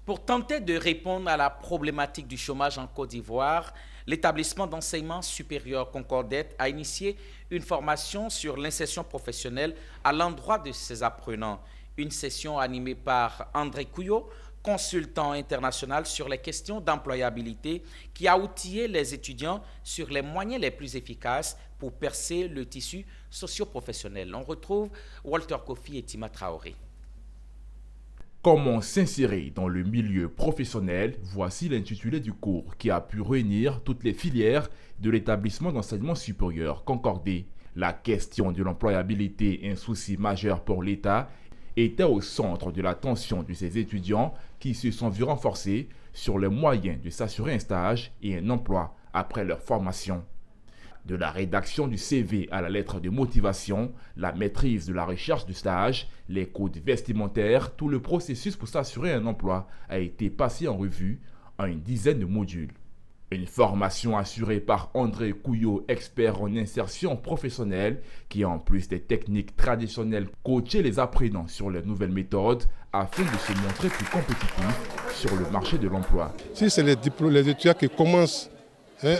Pour tenter de répondre à la problématique du chômage en Côte d'Ivoire, l'établissement d'enseignement supérieur Concordette a initié une formation sur l'insertion professionnelle à l'endroit de ses apprenants. Une session animée par André Couillot, consultant international sur les questions d'employabilité, qui a outillé les étudiants sur les moyens les plus efficaces pour percer le tissu socio-professionnel. On retrouve Walter Kofi et Tima Traoré. Comment s'insérer dans le milieu professionnel? Voici l'intitulé du cours qui a pu réunir toutes les filières de l'établissement d'enseignement supérieur Concordé. La question de l'employabilité, un souci majeur pour l'État, était au centre de l'attention de ces étudiants qui se sont vus renforcés sur les moyens de s'assurer un stage et un emploi après leur formation. De la rédaction du CV à la lettre de motivation, la maîtrise de la recherche de stage, les codes vestimentaires, tout le processus pour s'assurer un emploi a été passé en revue en une dizaine de modules. Une formation assurée par André Couillot, expert en insertion professionnelle, qui en plus des techniques traditionnelles coachait les apprenants sur les nouvelles méthodes afin de se montrer plus compétitifs sur le marché de l'emploi. Si c'est les étudiants qui commencent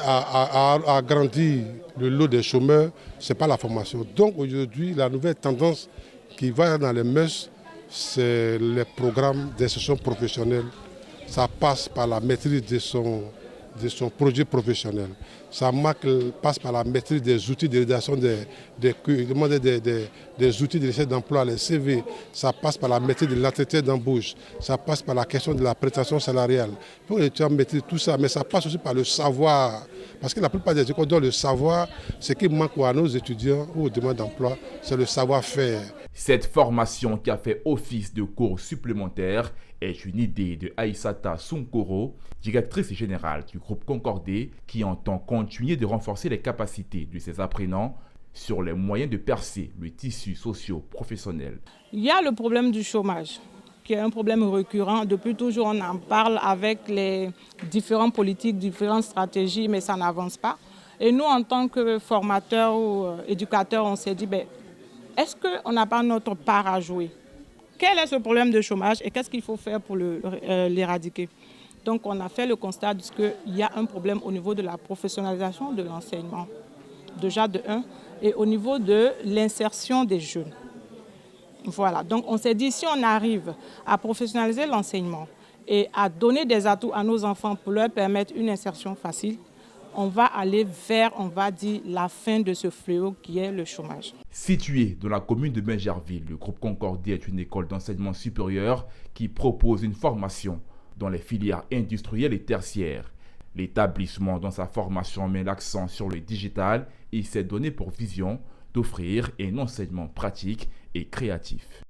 à agrandir le lot des chômeurs, ce n'est pas la formation. Donc aujourd'hui, la nouvelle tendance qui va dans les mœurs, c'est les programmes d'insertion professionnelle. Ça passe par la maîtrise de son projet professionnel. Ça passe par la maîtrise des outils de rédaction des outils de recherche d'emploi, les CV. Ça passe par la maîtrise de l'entretien d'embauche. Ça passe par la question de la prestation salariale. Il faut que les étudiants maîtrisent tout ça, mais ça passe aussi par le savoir. Parce que la plupart des écoles donnent le savoir. Ce qui manque à nos étudiants ou aux demandes d'emploi, c'est le savoir-faire. Cette formation qui a fait office de cours supplémentaire est une idée de Aïssata Sunkoro, directrice générale du groupe Concordé, qui entend continuer de renforcer les capacités de ses apprenants sur les moyens de percer le tissu socio-professionnel. Il y a le problème du chômage, qui est un problème récurrent. Depuis toujours, on en parle avec les différentes politiques, différentes stratégies, mais ça n'avance pas. Et nous, en tant que formateurs ou éducateurs, on s'est dit, est-ce qu'on n'a pas notre part à jouer? Quel est ce problème de chômage et qu'est-ce qu'il faut faire pour l'éradiquer? Donc on a fait le constat qu'il y a un problème au niveau de la professionnalisation de l'enseignement, déjà de 1, et au niveau de l'insertion des jeunes. Voilà, donc on s'est dit, si on arrive à professionnaliser l'enseignement et à donner des atouts à nos enfants pour leur permettre une insertion facile, on va aller vers, on va dire, la fin de ce fléau qui est le chômage. Situé dans la commune de Bingerville, le groupe Concordé est une école d'enseignement supérieur qui propose une formation dans les filières industrielles et tertiaires. L'établissement, dans sa formation, met l'accent sur le digital et s'est donné pour vision d'offrir un enseignement pratique et créatif.